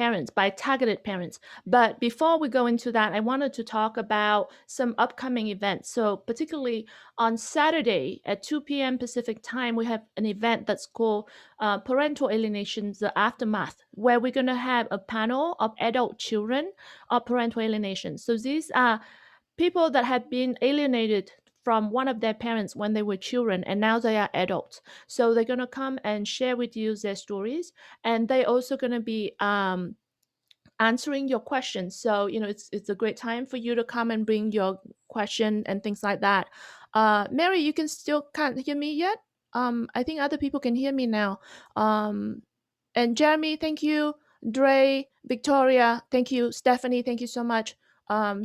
parents, by targeted parents. But before we go into that, I wanted to talk about some upcoming events. So, particularly on Saturday at 2 p.m. Pacific time, we have an event that's called Parental Alienation, the Aftermath, where we're going to have a panel of adult children of parental alienation. So, these are people that have been alienated from one of their parents when they were children and now they are adults, so they're going to come and share with you their stories, and they're also going to be answering your questions. So it's a great time for you to come and bring your question and things like that. Mary, you can still can't hear me yet. I think other people can hear me now. And Jeremy, thank you. Dre, Victoria, thank you. Stephanie, thank you so much.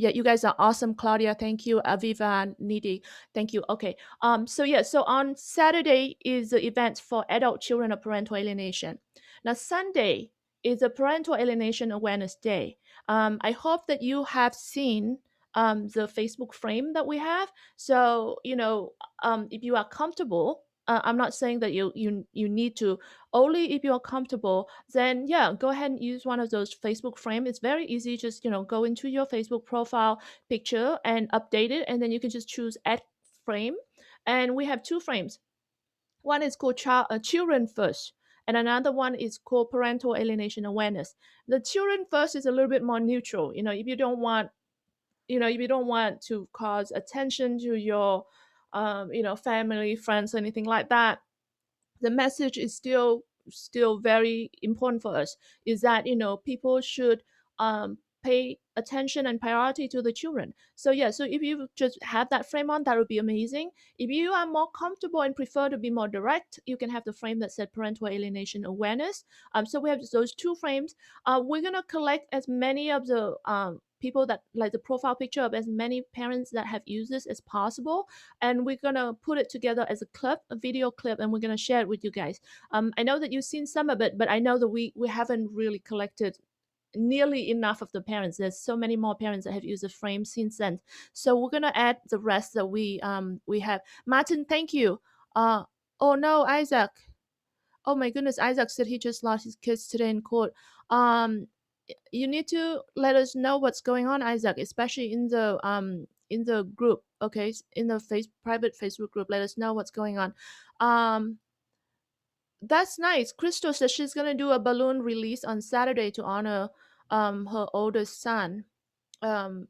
Yeah, you guys are awesome. Claudia, thank you. Aviva, Nidhi, thank you. Okay. So on Saturday is the event for adult children of parental alienation. Now Sunday is a Parental Alienation Awareness Day. I hope that you have seen the Facebook frame that we have. So if you are comfortable, I'm not saying that you need to. Only if you are comfortable, then yeah, go ahead and use one of those Facebook frame. It's very easy. Just go into your Facebook profile picture and update it, and then you can just choose add frame. And we have two frames. One is called Children First, and another one is called Parental Alienation Awareness. The Children First is a little bit more neutral. If you don't want to cause attention to your family, friends, anything like that, the message is still very important for us, is that people should pay attention and priority to the children. So yeah, so if you just have that frame on, that would be amazing. If you are more comfortable and prefer to be more direct, you can have the frame that said Parental Alienation Awareness. So we have those two frames. We're gonna collect as many of the people that like the profile picture of as many parents that have used this as possible, and we're gonna put it together as a clip, a video clip, and we're gonna share it with you guys. I know that you've seen some of it, but I know that we haven't really collected nearly enough of the parents. There's so many more parents that have used the frame since then. So we're gonna add the rest that we have. Martin, thank you. Oh no, Isaac. Oh my goodness, Isaac said he just lost his kids today in court. Um, you need to let us know what's going on, Isaac, especially in the group. Okay, in the private Facebook group, let us know what's going on. Um, that's nice. Crystal says she's gonna do a balloon release on Saturday to honor her oldest son. Um,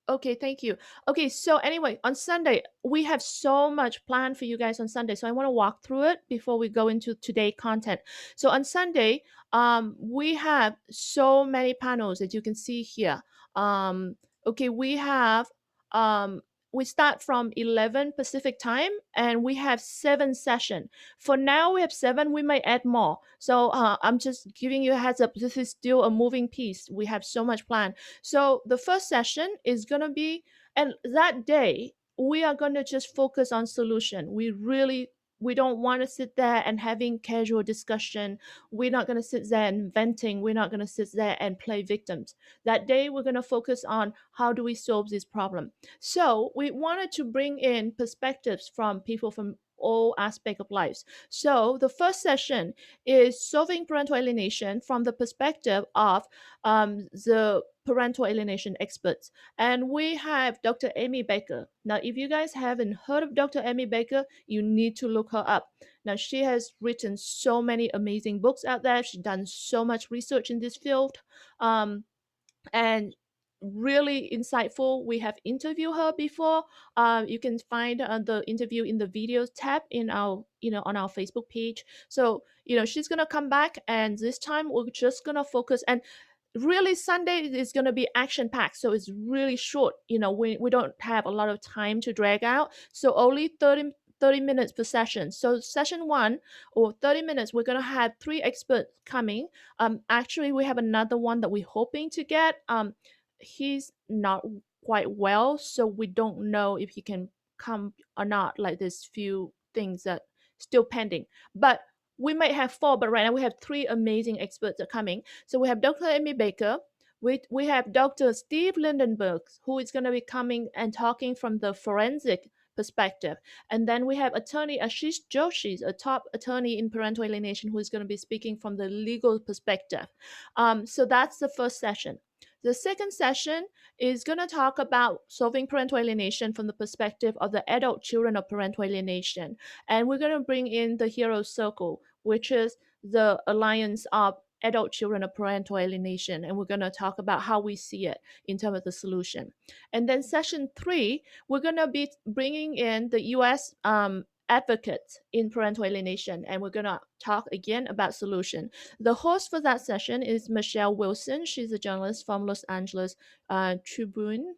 Okay, thank you. Okay, so anyway, on Sunday, we have so much planned for you guys on Sunday. So I want to walk through it before we go into today content. So on Sunday, we have so many panels that you can see here. Okay, we start from 11 Pacific time, and we have 7 sessions. For now, we have 7. We might add more. So I'm just giving you a heads up. This is still a moving piece. We have so much planned. So the first session is going to be, and that day we are going to just focus on solution. We don't want to sit there and having casual discussion. We're not going to sit there and venting. We're not going to sit there and play victims. That day we're going to focus on how do we solve this problem. So we wanted to bring in perspectives from people from all aspects of life. So the first session is solving parental alienation from the perspective of the parental alienation experts. And we have Dr. Amy Baker. Now, if you guys haven't heard of Dr. Amy Baker, you need to look her up. Now, she has written so many amazing books out there. She's done so much research in this field. And really insightful. We have interviewed her before. You can find the interview in the videos tab in our on our Facebook page. So she's gonna come back, and this time we're just gonna focus. And really, Sunday is going to be action packed, so it's really short. We don't have a lot of time to drag out, so only 30 minutes per session. So session 1, or 30 minutes, we're going to have 3 experts coming. Actually, we have another one that we're hoping to get. He's not quite well, so we don't know if he can come or not. Like, there's few things that still pending, but we might have 4, but right now we have 3 amazing experts that are coming. So we have Dr. Amy Baker. We have Dr. Steve Lindenberg, who is going to be coming and talking from the forensic perspective. And then we have attorney Ashish Joshi, a top attorney in parental alienation, who is going to be speaking from the legal perspective. So that's the first session. The second session is going to talk about solving parental alienation from the perspective of the adult children of parental alienation. And we're going to bring in the hero circle, which is the alliance of adult children of parental alienation. And we're going to talk about how we see it in terms of the solution. And then session 3, we're going to be bringing in the US advocates in parental alienation, and we're going to talk again about solution. The host for that session is Michelle Wilson. She's a journalist from Los Angeles Tribune.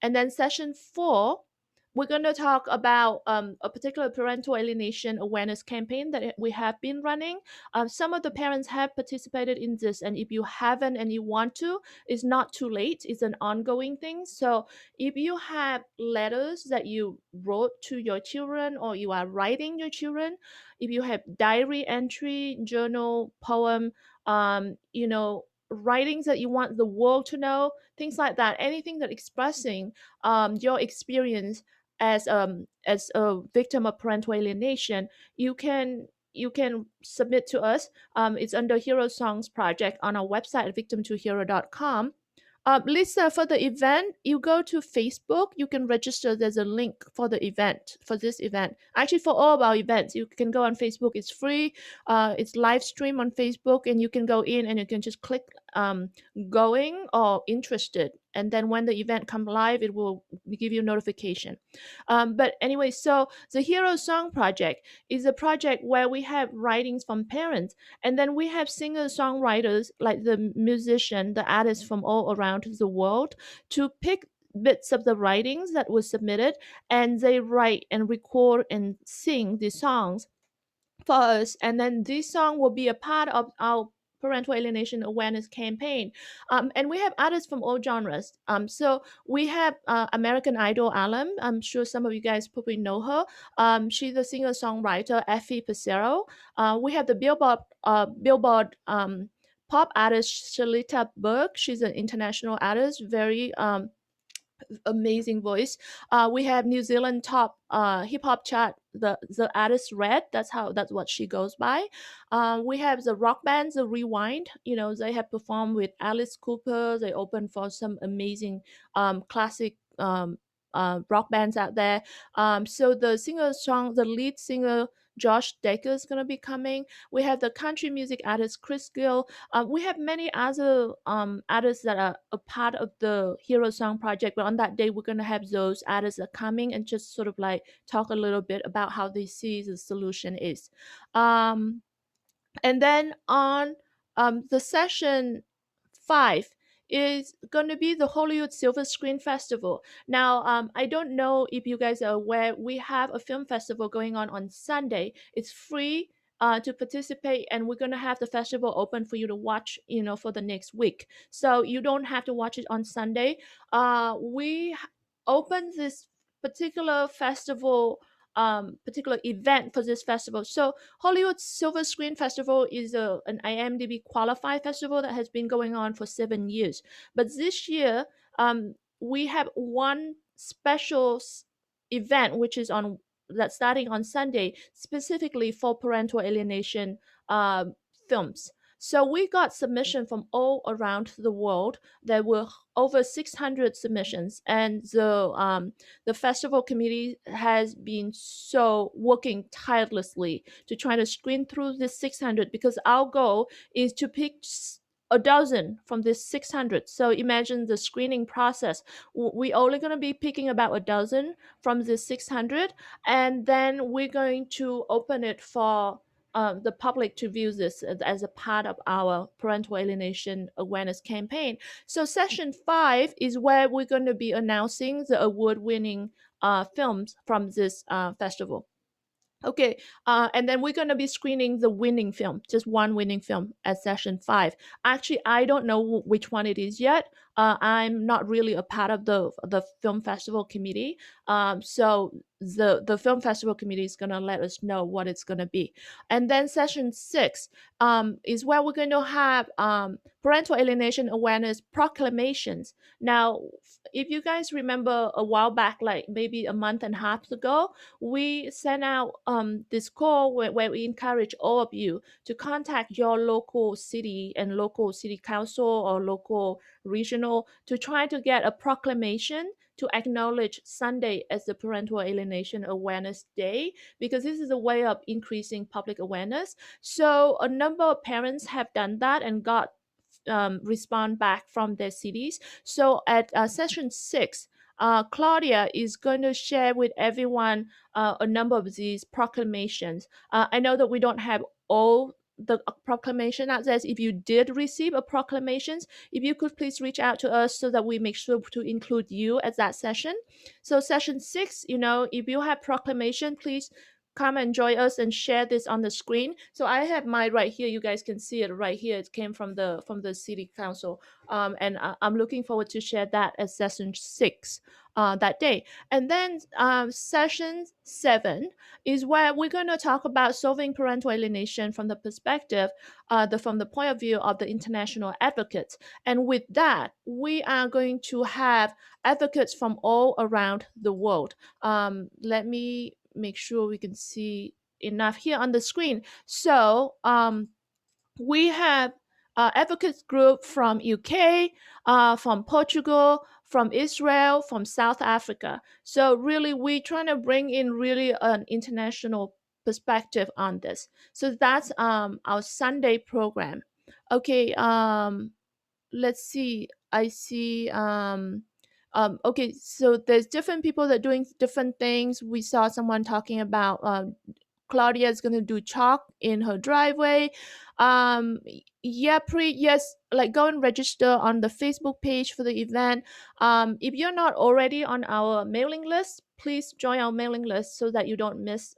And then session 4, we're going to talk about a particular parental alienation awareness campaign that we have been running. Some of the parents have participated in this, and if you haven't and you want to, it's not too late. It's an ongoing thing. So if you have letters that you wrote to your children, or you are writing your children, if you have diary entry, journal, poem, writings that you want the world to know, things like that, anything that expressing your experience as a victim of parental alienation, you can submit to us. It's under Hero Songs Project on our website at victim2hero.com. Lisa, for the event, you go to Facebook, you can register. There's a link for the event, for this event. Actually, for all of our events, you can go on Facebook. It's free. It's live stream on Facebook, and you can go in and you can just click going or interested. And then when the event comes live, it will give you notification. But anyway, so the Hero Song Project is a project where we have writings from parents, and then we have singer-songwriters, like the musician, the artists from all around the world, to pick bits of the writings that were submitted, and they write and record and sing the songs for us. And then this song will be a part of our parental alienation awareness campaign. And we have artists from all genres. So we have American Idol alum. I'm sure some of you guys probably know her. She's a singer-songwriter, Effie Pissarro. We have the Billboard pop artist Shalita Burke. She's an international artist, very amazing voice. We have New Zealand top hip hop chart, the artist Red. That's what she goes by. We have the rock band, the Rewind. They have performed with Alice Cooper. They open for some amazing classic rock bands out there. So the lead singer Josh Decker is going to be coming. We have the country music artist Chris Gill. We have many other artists that are a part of the Hero Song Project, but on that day, we're going to have those artists that are coming and just sort of like talk a little bit about how they see the solution is. And then on the session 5 is going to be the Hollywood Silver Screen Festival. Now, I don't know if you guys are aware, we have a film festival going on Sunday. It's free to participate, and we're going to have the festival open for you to watch, for the next week. So you don't have to watch it on Sunday. We opened this particular festival particular event for this festival. So Hollywood Silver Screen Festival is an IMDb qualified festival that has been going on for 7 years. But this year, we have one special event, which is that's starting on Sunday, specifically for parental alienation films. So we got submission from all around the world. There were over 600 submissions, and the festival committee has been so working tirelessly to try to screen through this 600, because our goal is to pick a dozen from this 600. So imagine the screening process. We're only going to be picking about a dozen from this 600, and then we're going to open it for the public to view this as a part of our parental alienation awareness campaign. So session 5 is where we're going to be announcing the award-winning films from this festival. Okay, and then we're going to be screening the winning film, just one winning film at session 5. Actually, I don't know which one it is yet. I'm not really a part of the film festival committee. So the film festival committee is going to let us know what it's going to be. And then session 6 is where we're going to have parental alienation awareness proclamations. Now, if you guys remember a while back, like maybe a month and a half ago, we sent out this call where we encourage all of you to contact your local city and local city council or local regional to try to get a proclamation to acknowledge Sunday as the Parental Alienation Awareness Day, because this is a way of increasing public awareness. So a number of parents have done that and got respond back from their cities. So at session 6, Claudia is going to share with everyone a number of these proclamations. I know that we don't have all the proclamation out there. If you did receive a proclamation, if you could please reach out to us so that we make sure to include you at that session. So session 6, if you have proclamation, please come and join us and share this on the screen. So I have mine right here. You guys can see it right here. It came from the city council, and I'm looking forward to share that at session 6 that day. And then session 7 is where we're going to talk about solving parental alienation from the perspective, from the point of view of the international advocates. And with that, we are going to have advocates from all around the world. Let me make sure we can see enough here on the screen. So we have advocates group from UK, from Portugal, from Israel, from South Africa. So really, we're trying to bring in really an international perspective on this. So that's our Sunday program. Okay, let's see. I see. Okay, so there's different people that are doing different things. We saw someone talking about Claudia is going to do chalk in her driveway. Yeah, yes, like go and register on the Facebook page for the event. If you're not already on our mailing list, please join our mailing list so that you don't miss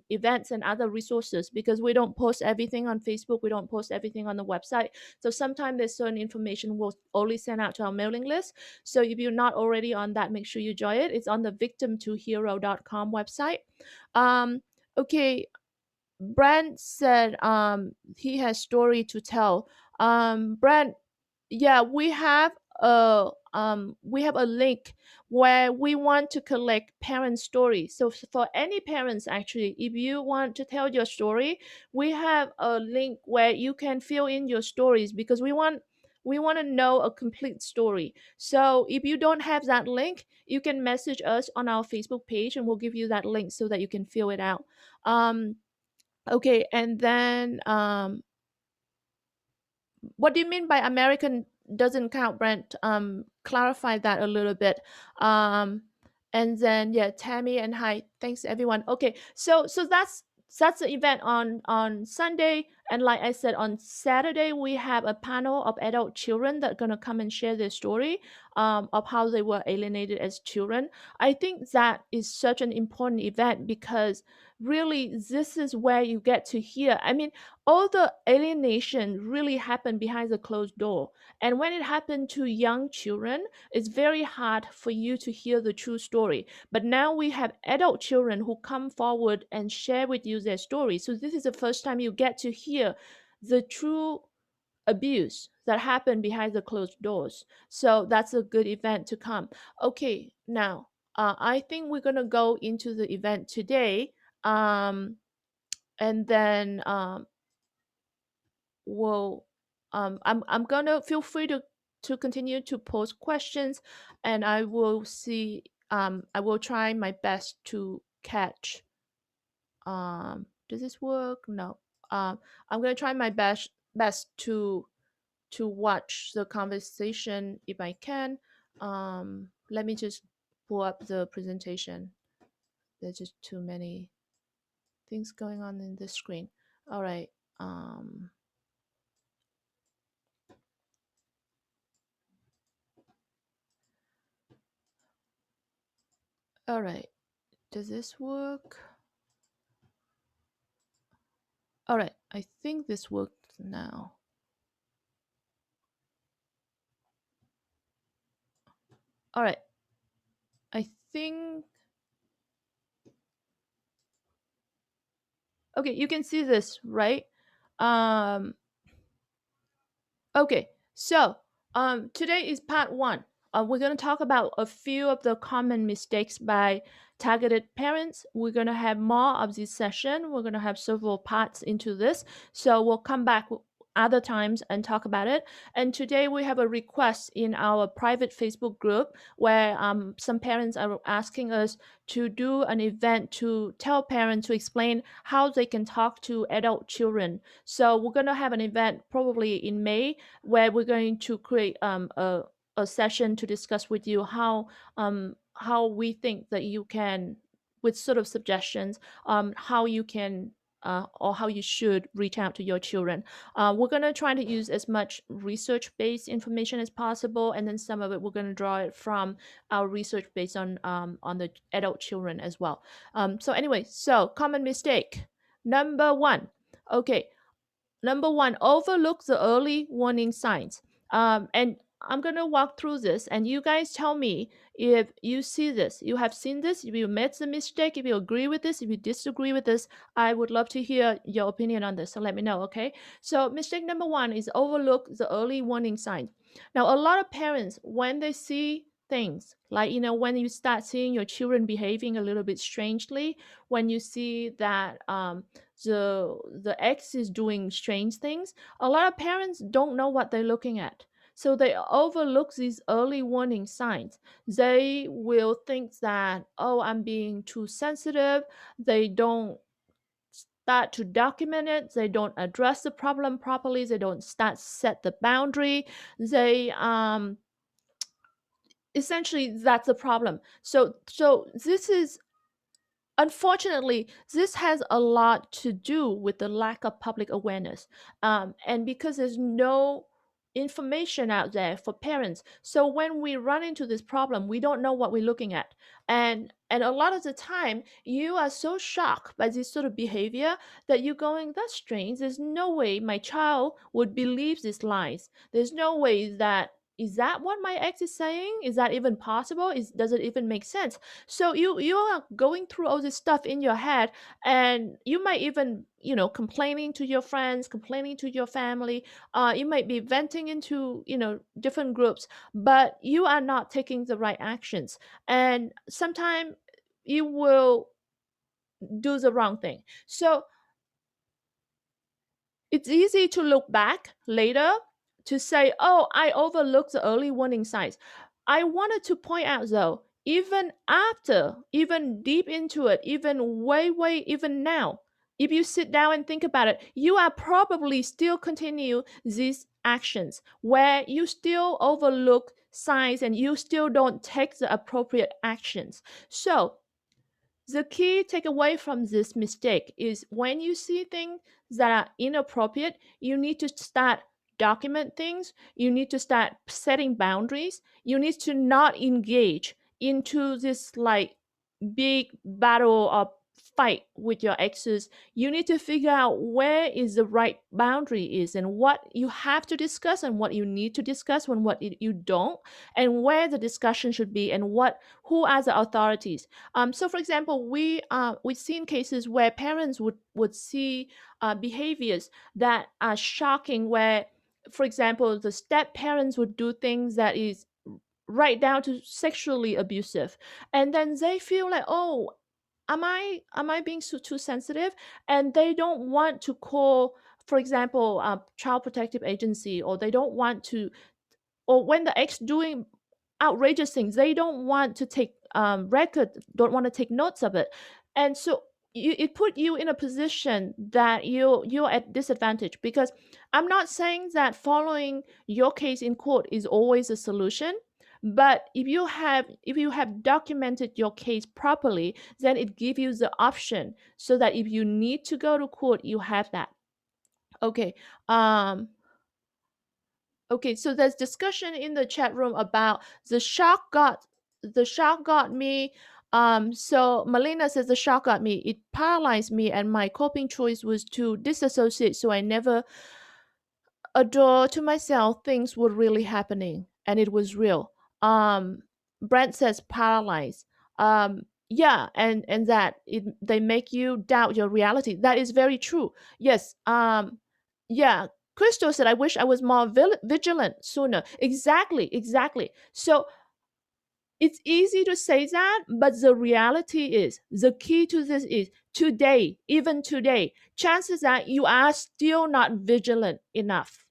events and other resources, because we don't post everything on Facebook. We don't post everything on the website. So sometimes there's certain information we'll only send out to our mailing list. So if you're not already on that, make sure you join it. It's on the victim2hero.com website. Okay, Brent said he has story to tell. Brent, yeah, we have a link where we want to collect parent stories. So for any parents, actually, if you want to tell your story, we have a link where you can fill in your stories, because we want to know a complete story. So if you don't have that link, you can message us on our Facebook page and we'll give you that link so that you can fill it out. Okay, and then what do you mean by American doesn't count, Brent? Clarify that a little bit. Um, and then yeah, Tammy and hi, thanks everyone. Okay, so that's the event on Sunday, and like I said, on Saturday we have a panel of adult children that are gonna come and share their story of how they were alienated as children. I think that is such an important event, because really this is where you get to hear. I mean, all the alienation really happened behind the closed door. And when it happened to young children, it's very hard for you to hear the true story. But now we have adult children who come forward and share with you their story. So this is the first time you get to hear the true abuse that happened behind the closed doors. So that's a good event to come. Okay, now I think we're gonna go into the event today. And then will I'm gonna feel free to continue to post questions, and I will see. I will try my best to catch. Does this work? No. I'm gonna try my best to watch the conversation if I can. Let me just pull up the presentation. There's just too many things going on in the screen. All right. All right. Does this work? All right. I think this works now. All right. I think Okay, you can see this, right? Um, Okay, so today is part one. We're going to talk about a few of the common mistakes by targeted parents. We're going to have more of this session. We're going to have several parts into this. So we'll come back other times and talk about it. And today we have a request in our private Facebook group where some parents are asking us to do an event to tell parents to explain how they can talk to adult children. So we're going to have an event probably in May where we're going to create a session to discuss with you how we think that you can, with sort of suggestions, how you can or how you should reach out to your children. We're going to try to use as much research-based information as possible, and then some of it we're going to draw it from our research based on the adult children as well. So anyway, so common mistake number one. Okay, number one, overlook the early warning signs. And I'm going to walk through this, and you guys tell me if you see this, you have seen this, if you made the mistake, if you agree with this, if you disagree with this. I would love to hear your opinion on this. So let me know, okay? So, mistake number one is overlook the early warning signs. Now, a lot of parents, when they see things like, when you start seeing your children behaving a little bit strangely, when you see that, the ex is doing strange things, a lot of parents don't know what they're looking at, so they overlook these early warning signs. They will think that, oh, I'm being too sensitive. They don't start to document it. They don't address the problem properly. They don't start set the boundary. They essentially, that's the problem. So this is, unfortunately, this has a lot to do with the lack of public awareness. And because there's no information out there for parents. So when we run into this problem, we don't know what we're looking at. And a lot of the time, you are so shocked by this sort of behavior that you're going, that's strange. There's no way my child would believe these lies. There's no way that, is that what my ex is saying? Is that even possible? Does it even make sense? So you are going through all this stuff in your head, and you might even, complaining to your friends, complaining to your family. You might be venting into, different groups, but you are not taking the right actions, and sometimes you will do the wrong thing. So it's easy to look back later to say, oh, I overlooked the early warning signs. I wanted to point out though, even after, even deep into it, even way, even now, if you sit down and think about it, you are probably still continue these actions where you still overlook signs and you still don't take the appropriate actions. So the key takeaway from this mistake is when you see things that are inappropriate, you need to start document things. You need to start setting boundaries. You need to not engage into this like big battle or fight with your exes. You need to figure out where is the right boundary is, and what you have to discuss and what you need to discuss and what you don't, and where the discussion should be, and who are the authorities. So for example, we've seen cases where parents would see behaviors that are shocking, where, for example, the step parents would do things that is right down to sexually abusive, and then they feel like, oh, am I being too sensitive, and they don't want to call, for example, child protective agency, or they don't want to, or when the ex doing outrageous things, they don't want to take record, don't want to take notes of it. And so it put you in a position that you're at disadvantage, because I'm not saying that following your case in court is always a solution, but if you have documented your case properly, then it gives you the option, so that if you need to go to court, you have that. Okay. um Okay, so there's discussion in the chat room about the shock got me. So Melina says the shock got me. It paralyzed me, and my coping choice was to disassociate, so I never adore to myself things were really happening and it was real. Brent says paralyzed. Yeah, and that they make you doubt your reality. That is very true. Yes. Yeah, Crystal said, I wish I was more vigilant sooner. Exactly, exactly. So it's easy to say that, but the reality is, the key to this is today, even today, chances that you are still not vigilant enough.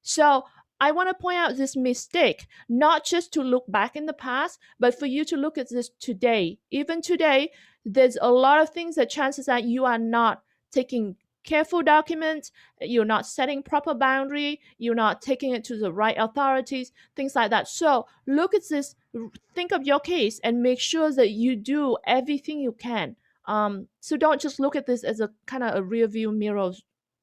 So I want to point out this mistake, not just to look back in the past, but for you to look at this today. Even today, there's a lot of things that chances that you are not taking careful documents, you're not setting proper boundary, you're not taking it to the right authorities, things like that. So look at this, think of your case, and make sure that you do everything you can. So don't just look at this as a kind of a rear view mirror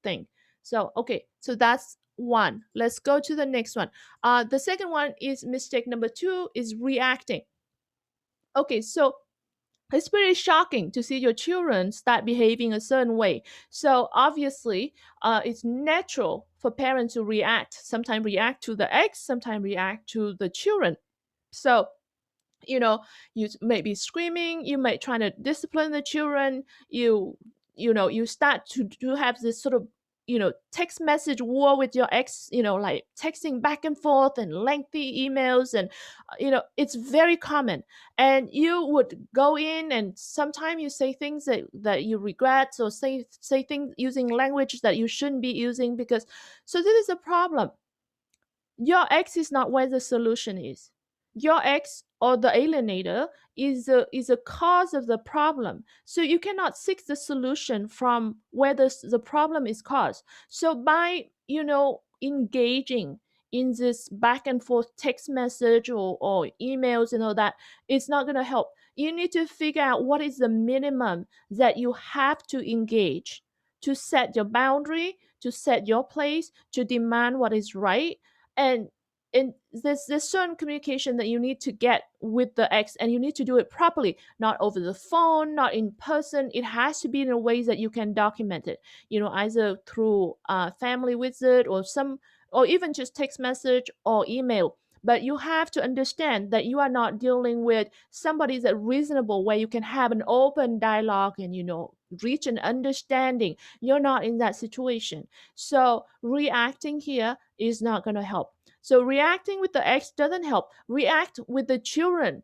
thing. So okay, so that's one. Let's go to the next one. The second one is mistake number two is reacting. Okay, so it's pretty shocking to see your children start behaving a certain way. So obviously, it's natural for parents to react. Sometimes react to the ex, sometimes react to the children. So you know, you may be screaming, you may try to discipline the children, you start to have this sort of text message war with your ex, like texting back and forth and lengthy emails, and it's very common. And you would go in and sometimes you say things that you regret, or say things using language that you shouldn't be using. Because so this is a problem. Your ex is not where the solution is. Your ex or the alienator is a cause of the problem. So you cannot seek the solution from where the problem is caused. So by engaging in this back and forth text message or emails and all that, it's not going to help. You need to figure out what is the minimum that you have to engage to set your boundary, to set your place, to demand what is right. And and there's certain communication that you need to get with the ex, and you need to do it properly, not over the phone, not in person. It has to be in a way that you can document it, either through a family visit or even just text message or email. But you have to understand that you are not dealing with somebody that's reasonable, where you can have an open dialogue and reach an understanding. You're not in that situation. So reacting here is not going to help. So reacting with the ex doesn't help. React with the children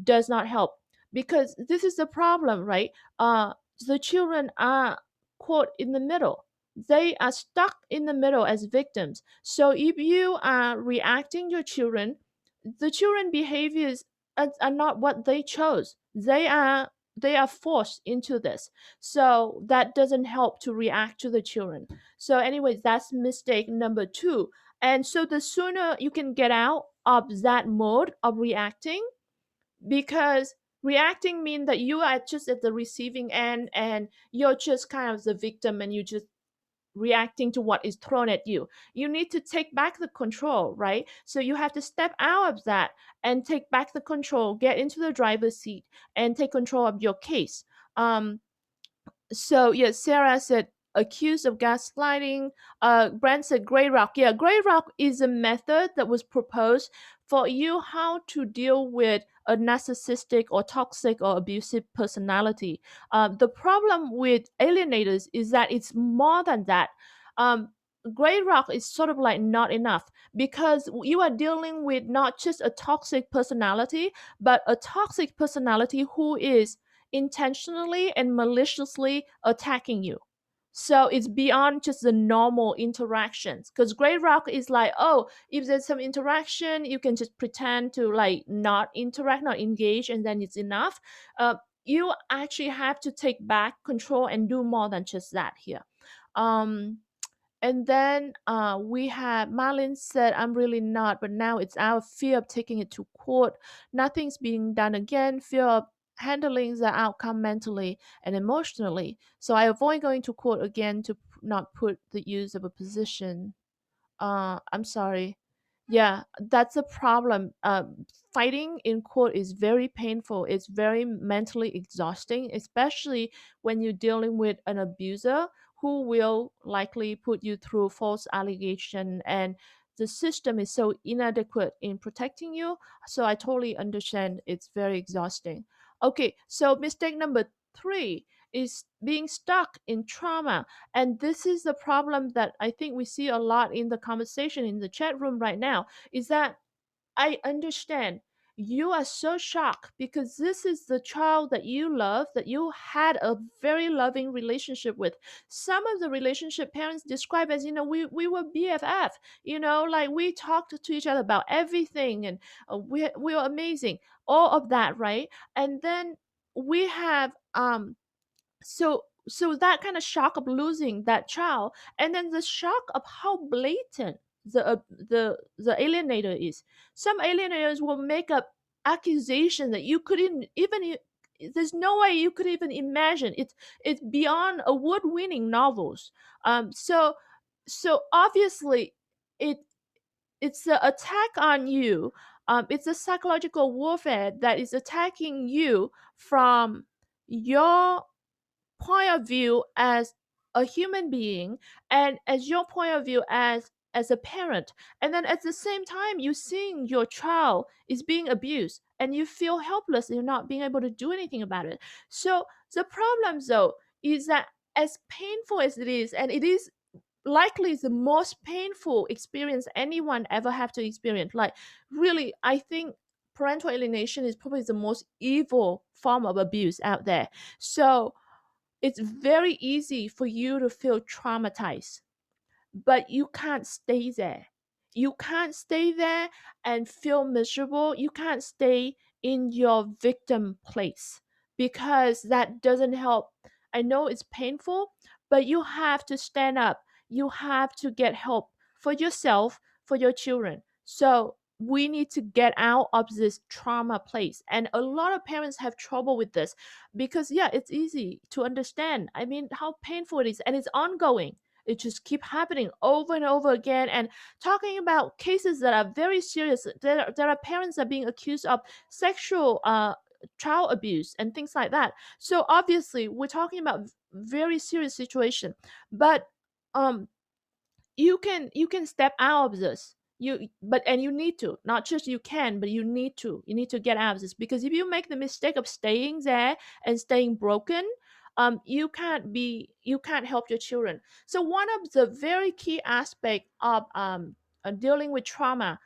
does not help, because this is the problem, right? The children are caught in the middle. They are stuck in the middle as victims. So if you are reacting your children, the children behaviors are not what they chose. They are forced into this. So that doesn't help to react to the children. So anyways, that's mistake number two. And so the sooner you can get out of that mode of reacting, because reacting means that you are just at the receiving end and you're just kind of the victim, and you just reacting to what is thrown at you. You need to take back the control, right? So you have to step out of that and take back the control, get into the driver's seat, and take control of your case. So yes, Sarah said accused of gaslighting. Brent said gray rock. Yeah, gray rock is a method that was proposed for you how to deal with a narcissistic or toxic or abusive personality. The problem with alienators is that it's more than that. Um, Gray rock is sort of like not enough, because you are dealing with not just a toxic personality, but a toxic personality who is intentionally and maliciously attacking you. So it's beyond just the normal interactions. Because Grey Rock is like, oh, if there's some interaction, you can just pretend to like not interact, not engage, and then it's enough. You actually have to take back control and do more than just that here. Um, and then we had Marlin said, I'm really not, but now it's our fear of taking it to court. Nothing's being done again, fear of handling the outcome mentally and emotionally. So I avoid going to court again to not put the use of a position. I'm sorry. Yeah, that's a problem. Fighting in court is very painful. It's very mentally exhausting, especially when you're dealing with an abuser who will likely put you through false allegation, and the system is so inadequate in protecting you. So I totally understand it's very exhausting. Okay, so mistake number three is being stuck in trauma. And this is the problem that I think we see a lot in the conversation in the chat room right now, is that I understand you are so shocked because this is the child that you love, that you had a very loving relationship with. Some of the relationship parents describe as, we were BFF, like we talked to each other about everything, and we were amazing, all of that, right? And then we have so that kind of shock of losing that child, and then the shock of how blatant the alienator is. Some alienators will make up accusation that you couldn't there's no way you could even imagine. It's beyond award-winning novels. So obviously it it's an attack on you. It's a psychological warfare that is attacking you from your point of view as a human being, and as your point of view as a parent. And then at the same time you seeing your child is being abused and you feel helpless, you're not being able to do anything about it. So the problem though is that, as painful as it is, and it is likely the most painful experience anyone ever have to experience, like, really, I think parental alienation is probably the most evil form of abuse out there. So it's very easy for you to feel traumatized, but you can't stay there. You can't stay there and feel miserable. You can't stay in your victim place, because that doesn't help. I know it's painful, but you have to stand up. You have to get help for yourself, for your children. So we need to get out of this trauma place. And a lot of parents have trouble with this because, yeah, it's easy to understand. I mean, how painful it is, and it's ongoing. It just keep happening over and over again. And talking about cases that are very serious, there are parents that are being accused of sexual child abuse and things like that. So obviously we're talking about very serious situation. But um you can step out of this. And you need to, not just you can, but you need to get out of this, because if you make the mistake of staying there and staying broken, you can't help your children. So one of the very key aspect of dealing with trauma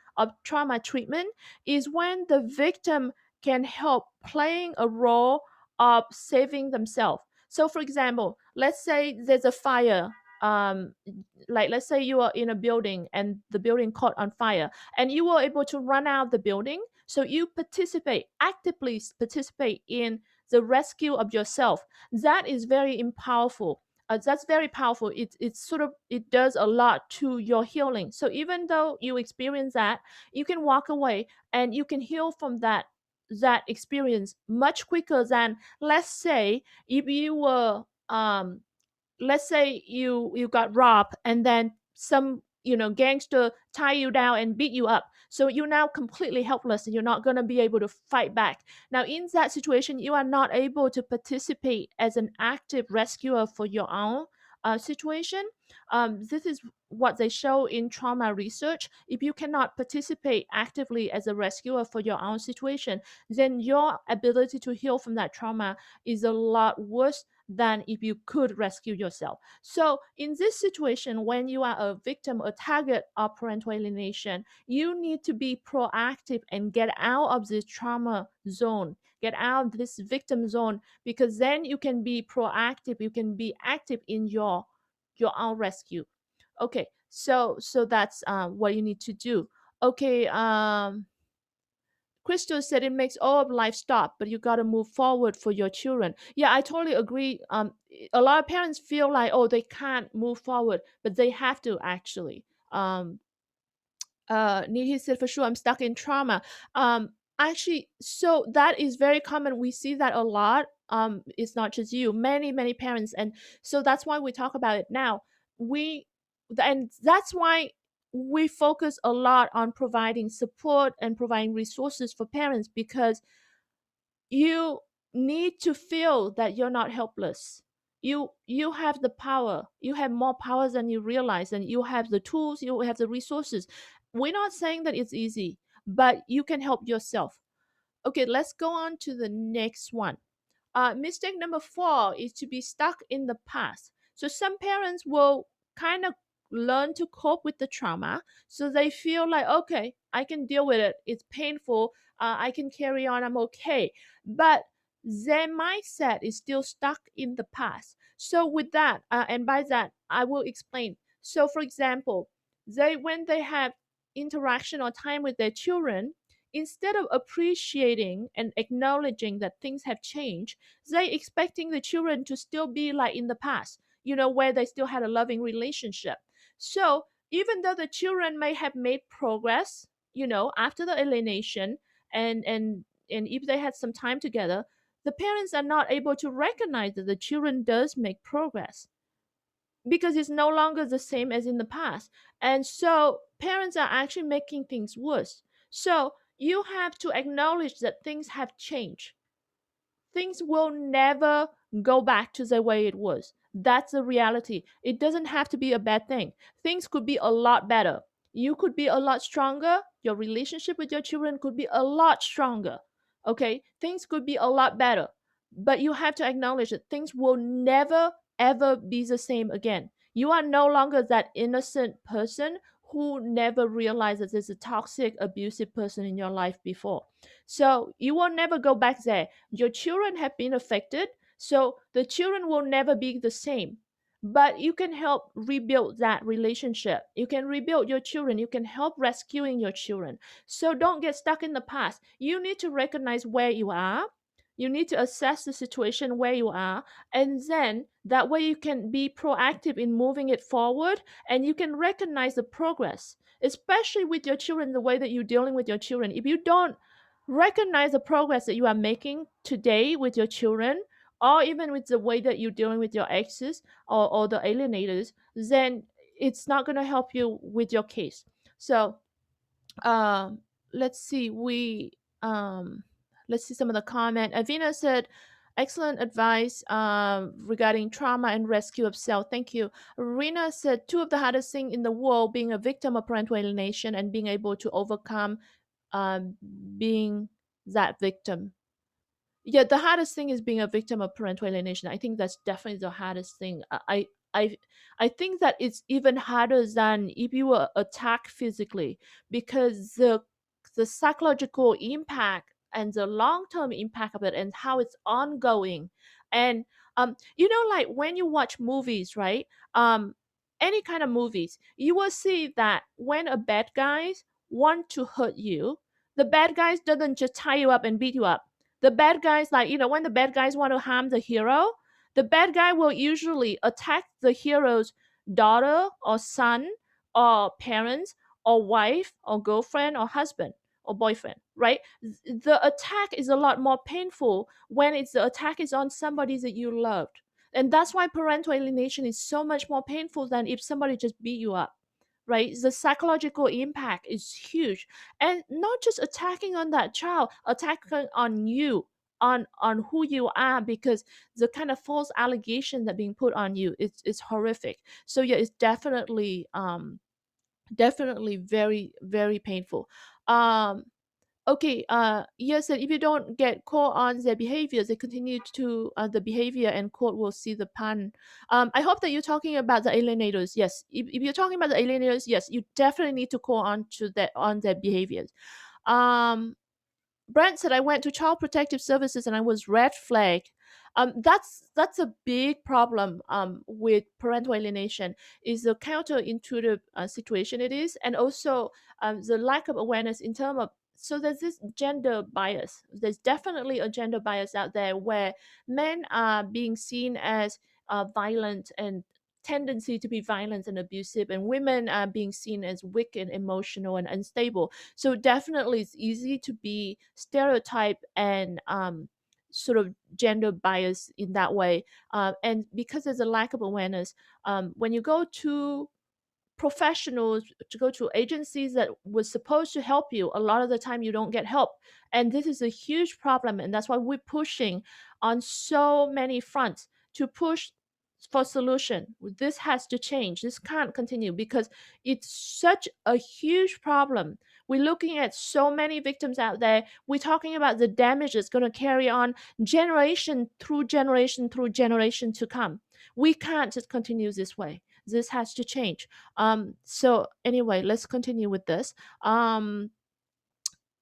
treatment is when the victim can help playing a role of saving themselves. So for example, let's say there's a fire. Like, let's say you are in a building and the building caught on fire, and you were able to run out of the building, so you actively participate in the rescue of yourself. That is very powerful. That's very powerful. It does a lot to your healing. So even though you experience that, you can walk away and you can heal from that experience much quicker than, let's say, if you were let's say you got robbed, and then some gangster tie you down and beat you up, so you're now completely helpless and you're not going to be able to fight back. Now in that situation, you are not able to participate as an active rescuer for your own situation. This is what they show in trauma research. If you cannot participate actively as a rescuer for your own situation, then your ability to heal from that trauma is a lot worse than if you could rescue yourself. So, in this situation, when you are a victim, a target of parental alienation, you need to be proactive and get out of this trauma zone, get out of this victim zone, because then you can be proactive, you can be active in your own rescue. Okay, so that's what you need to do. Okay, Crystal said it makes all of life stop, but you got to move forward for your children. Yeah, I totally agree. A lot of parents feel like, oh, they can't move forward, but they have to actually. Nihi said, for sure, I'm stuck in trauma. Actually, so that is very common. We see that a lot. It's not just you, many parents, and so that's why we talk about it now. We, and that's why we focus a lot on providing support and providing resources for parents, because you need to feel that you're not helpless. You have the power. You have more power than you realize, and you have the tools, you have the resources. We're not saying that it's easy, but you can help yourself. Okay, let's go on to the next one. Mistake number four is to be stuck in the past. So some parents will kind of learn to cope with the trauma. So they feel like, okay, I can deal with it. It's painful. I can carry on. I'm okay. But their mindset is still stuck in the past. So with that, and by that, I will explain. So for example, when they have interaction or time with their children, instead of appreciating and acknowledging that things have changed, they expecting the children to still be like in the past, where they still had a loving relationship. So even though the children may have made progress, after the alienation, and if they had some time together, the parents are not able to recognize that the children does make progress because it's no longer the same as in the past. And so parents are actually making things worse. So you have to acknowledge that things have changed. Things will never go back to the way it was. That's the reality. It doesn't have to be a bad thing. Things could be a lot better. You could be a lot stronger. Your relationship with your children could be a lot stronger. Okay? Things could be a lot better. But you have to acknowledge that things will never, ever be the same again. You are no longer that innocent person who never realized that there's a toxic, abusive person in your life before. So you will never go back there. Your children have been affected, so the children will never be the same. But you can help rebuild that relationship. You can rebuild your children. You can help rescuing your children. So don't get stuck in the past. You need to recognize where you are. You need to assess the situation where you are, and then that way you can be proactive in moving it forward, and you can recognize the progress, especially with your children, the way that you're dealing with your children. If you don't recognize the progress that you are making today with your children, or even with the way that you're dealing with your exes, or the alienators, then it's not going to help you with your case. So um let's see we let's see some of the comment. Avina said, excellent advice regarding trauma and rescue of self. Thank you. Rena said, two of the hardest thing in the world, being a victim of parental alienation and being able to overcome um, being that victim. Yeah, the hardest thing is being a victim of parental alienation. I think that's definitely the hardest thing. I I think that it's even harder than if you were attacked physically, because the psychological impact and the long term impact of it and how it's ongoing. And like when you watch movies, right? Any kind of movies, you will see that when a bad guys want to hurt you, the bad guys doesn't just tie you up and beat you up. The bad guys, like, when the bad guys want to harm the hero, the bad guy will usually attack the hero's daughter or son or parents or wife or girlfriend or husband or boyfriend, right? The attack is a lot more painful when the attack is on somebody that you loved. And that's why parental alienation is so much more painful than if somebody just beat you up, right? The psychological impact is huge. And not just attacking on that child, attacking on you, on who you are, because the kind of false allegation that being put on you is horrific. So yeah, it's definitely very, very painful. um Okay, yes, and if you don't get caught on their behaviors, they continue to the behavior, and court will see the pan. I hope that you're talking about the alienators. Yes, if you're talking about the alienators, yes, you definitely need to call on to that on their behaviors. Um, Brent said, I went to Child Protective Services and I was red flagged. That's a big problem with parental alienation, is the counterintuitive situation it is, and also the lack of awareness in terms of. So there's this gender bias. There's definitely a gender bias out there where men are being seen as violent and tendency to be violent and abusive, and women are being seen as weak and emotional and unstable. So definitely it's easy to be stereotyped and sort of gender bias in that way. And because there's a lack of awareness, when you go to professionals, to go to agencies that was supposed to help you, a lot of the time you don't get help. And this is a huge problem, and that's why we're pushing on so many fronts to push for solution. This has to change. This can't continue because it's such a huge problem We're looking at so many victims out there. We're talking about the damage that's going to carry on generation through generation through generation to come. We can't just continue this way. This has to change. So anyway, let's continue with this.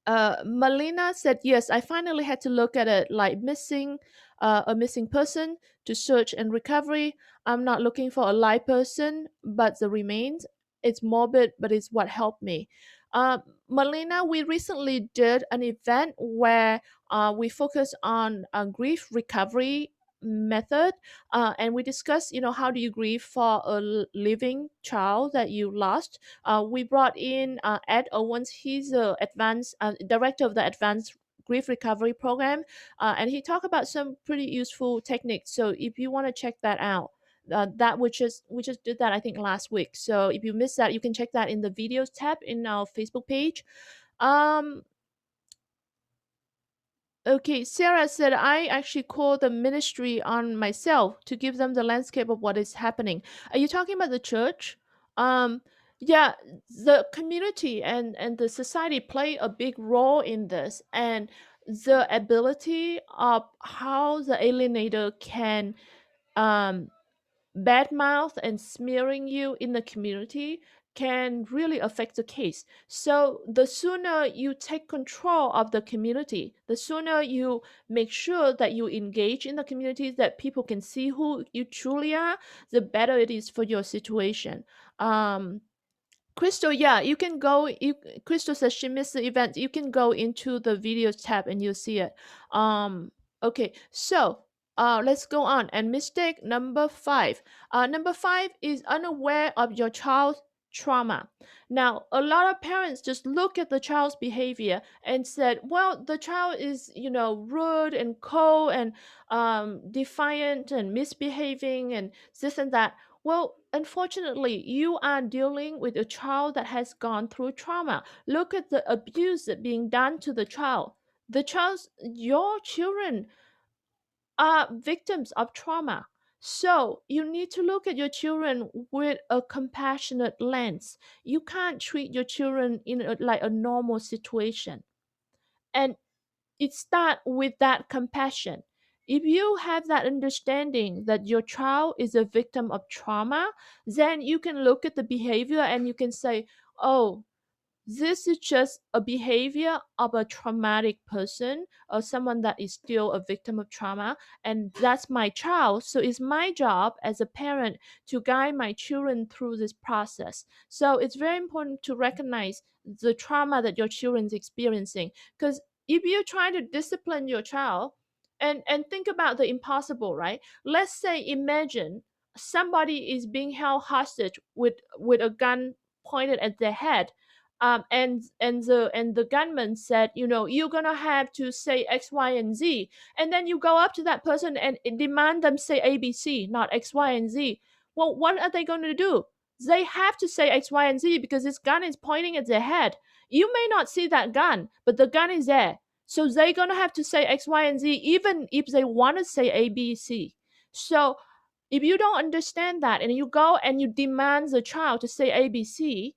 Melina said, yes, I finally had to look at it like a missing person to search and recovery. I'm not looking for a live person, but the remains. It's morbid, but it's what helped me. Uh, Melina, we recently did an event where we focus on grief recovery method, and we discussed, how do you grieve for a living child that you lost. We brought in Ed Owens. He's the advanced director of the advanced grief recovery program, and he talked about some pretty useful techniques. So if you want to check that out, that we just did that I think last week. So if you missed that, you can check that in the videos tab in our Facebook page. Um, Okay, Sarah said, I actually call the ministry on myself to give them the landscape of what is happening. Are you talking about the church? Um, yeah, the community and the society play a big role in this, and the ability of how the alienator can um, badmouth and smearing you in the community can really affect the case. So the sooner you take control of the community, the sooner you make sure that you engage in the community, that people can see who you truly are, the better it is for your situation. Um, Crystal, yeah, you can go. Crystal says she missed the event. You can go into the videos tab and you'll see it. Okay, so let's go on. And mistake number 5. Number 5 is unaware of your child's trauma. Now, a lot of parents just look at the child's behavior and said, "Well, the child is, rude and cold and defiant and misbehaving and this and that." Well, unfortunately, you are dealing with a child that has gone through trauma. Look at the abuse that being done to the child. Your children are victims of trauma. So you need to look at your children with a compassionate lens. You can't treat your children like a normal situation. And it starts with that compassion. If you have that understanding that your child is a victim of trauma, then you can look at the behavior and you can say, oh, this is just a behavior of a traumatic person or someone that is still a victim of trauma, and that's my child. So it's my job as a parent to guide my children through this process. So it's very important to recognize the trauma that your children is experiencing, because if you're trying to discipline your child, and think about the impossible, right? Let's say, imagine somebody is being held hostage with a gun pointed at their head, and the gunman said, you're gonna have to say X, Y, and Z, and then you go up to that person and demand them say ABC, not X, Y, and Z. Well, what are they going to do? They have to say X, Y, and Z because this gun is pointing at their head. You may not see that gun, but the gun is there. So they're gonna have to say X, Y, and Z, even if they want to say ABC. So if you don't understand that and you go and you demand the child to say ABC,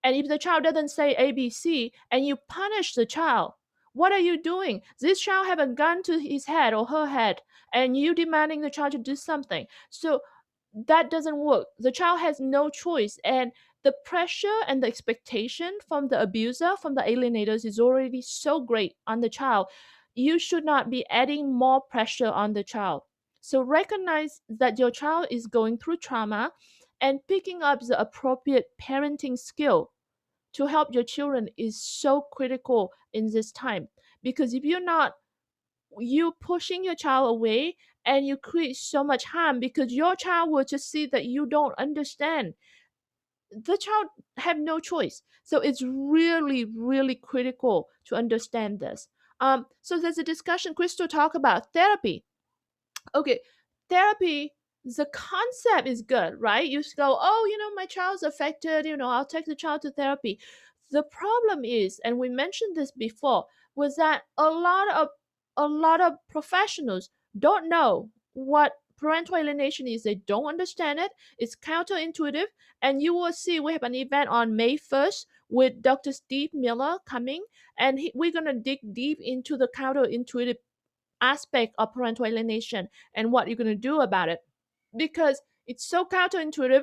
and if the child doesn't say ABC and you punish the child, what are you doing? This child have a gun to his head or her head, and you demanding the child to do something. So that doesn't work. The child has no choice, and the pressure and the expectation from the abuser, from the alienators, is already so great on the child. You should not be adding more pressure on the child. So recognize that your child is going through trauma, and picking up the appropriate parenting skill to help your children is so critical in this time. Because if you're not, you pushing your child away, and you create so much harm, because your child will just see that you don't understand. The child have no choice. So it's really, really critical to understand this. So there's a discussion. Crystal talk about therapy. Okay, therapy, the concept is good, right? You just go, oh, my child's affected, I'll take the child to therapy. The problem is, and we mentioned this before, was that a lot of professionals don't know what parental alienation is. They don't understand it. It's counterintuitive. And you will see we have an event on May 1st with Dr. Steve Miller coming, and we're going to dig deep into the counterintuitive aspect of parental alienation and what you're going to do about it, because it's so counterintuitive.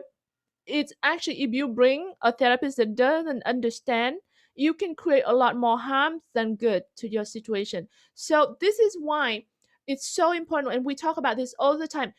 It's actually, if you bring a therapist that doesn't understand, you can create a lot more harm than good to your situation. So this is why it's so important, and we talk about this all the time.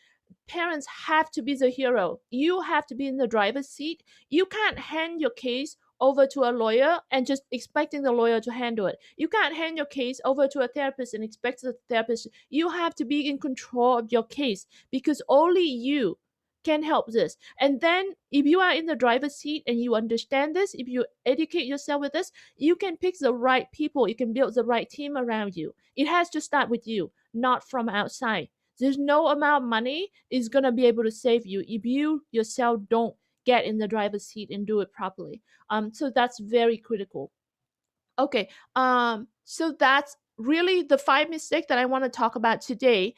Parents have to be the hero. You have to be in the driver's seat. You can't hand your case over to a lawyer and just expecting the lawyer to handle it. You can't hand your case over to a therapist and expect the therapist. You have to be in control of your case, because only you can help this. And then if you are in the driver's seat and you understand this, if you educate yourself with this, you can pick the right people. You can build the right team around you. It has to start with you, not from outside. There's no amount of money is going to be able to save you if you yourself don't get in the driver's seat and do it properly. So that's very critical. Okay. So that's really the 5 mistakes that I want to talk about today.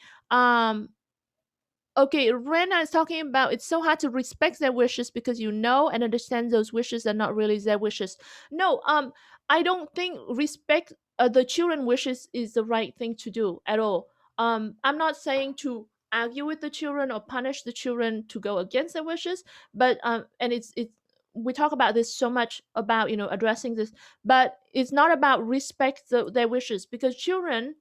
Okay, Rena is talking about it's so hard to respect their wishes because you know and understand those wishes are not really their wishes. No, I don't think respect the children wishes is the right thing to do at all. I'm not saying to argue with the children or punish the children to go against their wishes, but and it's we talk about this so much about addressing this, but it's not about respect their wishes, because children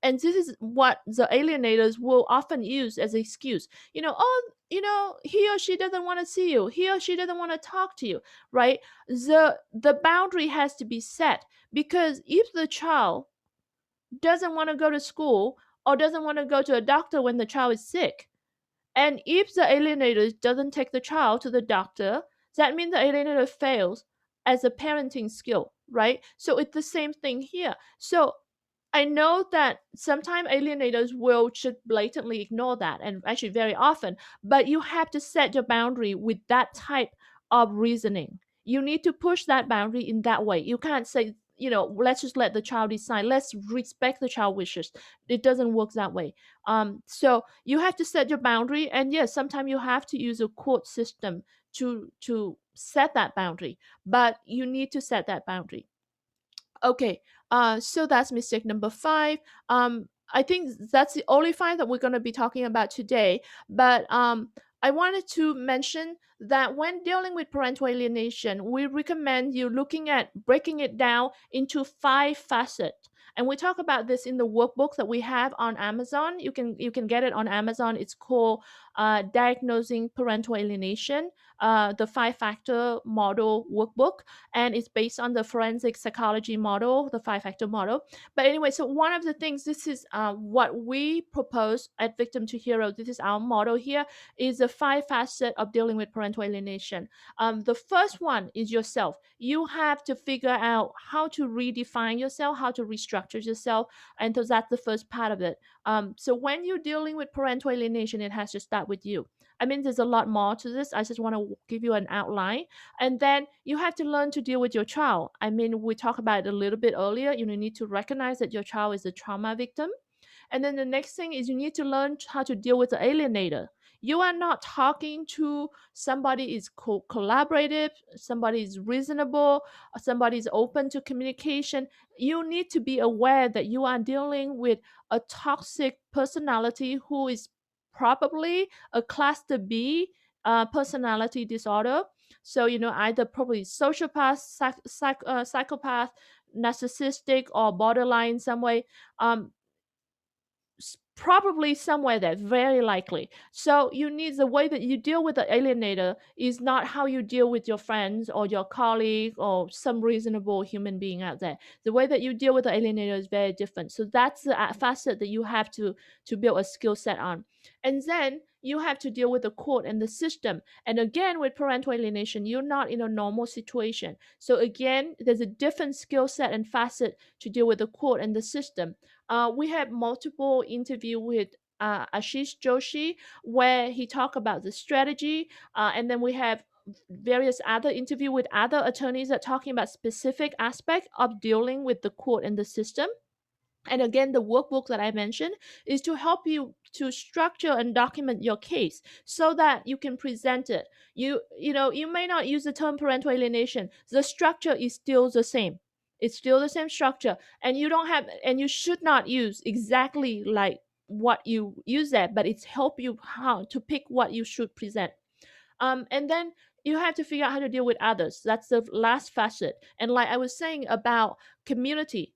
and this is what the alienators will often use as an excuse. Oh, he or she doesn't want to see you, he or she doesn't want to talk to you, right? The boundary has to be set, because if the child doesn't want to go to school or doesn't want to go to a doctor when the child is sick, and if the alienator doesn't take the child to the doctor, that means the alienator fails as a parenting skill, right? So it's the same thing here. So I know that sometimes alienators will just blatantly ignore that, and actually very often, but you have to set your boundary with that type of reasoning. You need to push that boundary in that way. You can't say, let's just let the child decide. Let's respect the child wishes. It doesn't work that way. So you have to set your boundary, and yes, sometimes you have to use a court system to set that boundary, but you need to set that boundary. Okay, so that's mistake number 5. I think that's the only 5 that we're going to be talking about today. But I wanted to mention that when dealing with parental alienation, we recommend you looking at breaking it down into 5 facets. And we talk about this in the workbook that we have on Amazon. You can get it on Amazon. It's called Diagnosing Parental Alienation, the 5-factor model workbook, and it's based on the forensic psychology model, the 5-factor model. But anyway, so one of the things, this is what we propose at Victim to Hero. This is our model here, is the 5 facet of dealing with parental alienation. The first one is yourself. You have to figure out how to redefine yourself, how to restructure yourself, and so that's the first part of it. So when you're dealing with parental alienation, it has to start with you. I mean, there's a lot more to this. I just want to give you an outline. And then you have to learn to deal with your child. I mean, we talked about it a little bit earlier. You need to recognize that your child is a trauma victim. And then the next thing is you need to learn how to deal with the alienator. You are not talking to somebody is collaborative, somebody is reasonable, somebody is open to communication. You need to be aware that you are dealing with a toxic personality who is probably a cluster B personality disorder. So, either probably sociopath, psychopath, narcissistic, or borderline in some way. Probably somewhere there, very likely. So you need, the way that you deal with the alienator is not how you deal with your friends or your colleague or some reasonable human being out there. The way that you deal with the alienator is very different. So that's the facet that you have to build a skill set on. And then you have to deal with the court and the system. And again, with parental alienation, you're not in a normal situation. So again, there's a different skill set and facet to deal with the court and the system. We had multiple interview with Ashish Joshi, where he talked about the strategy, and then we have various other interview with other attorneys that talking about specific aspect of dealing with the court and the system. And again, the workbook that I mentioned is to help you to structure and document your case so that you can present it. You may not use the term parental alienation. The structure is still the same. It's still the same structure, and you should not use exactly like what you use that, but it's help you how to pick what you should present. And then you have to figure out how to deal with others. That's the last facet. And like I was saying about community,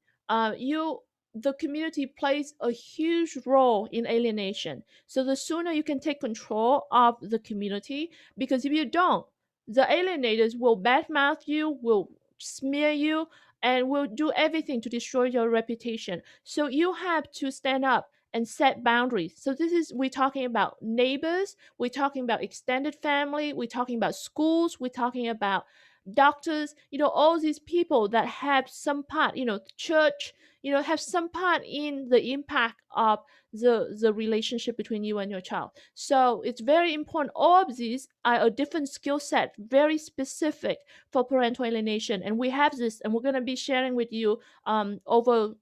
you the community plays a huge role in alienation. So the sooner you can take control of the community, because if you don't, the alienators will badmouth you, will smear you, and will do everything to destroy your reputation. So you have to stand up and set boundaries. So this is we're talking about neighbors, we're talking about extended family, we're talking about schools, we're talking about doctors, all these people that have some part, church, have some part in the impact of the relationship between you and your child. So it's very important. All of these are a different skill set, very specific for parental alienation. And we have this, and we're going to be sharing with you over,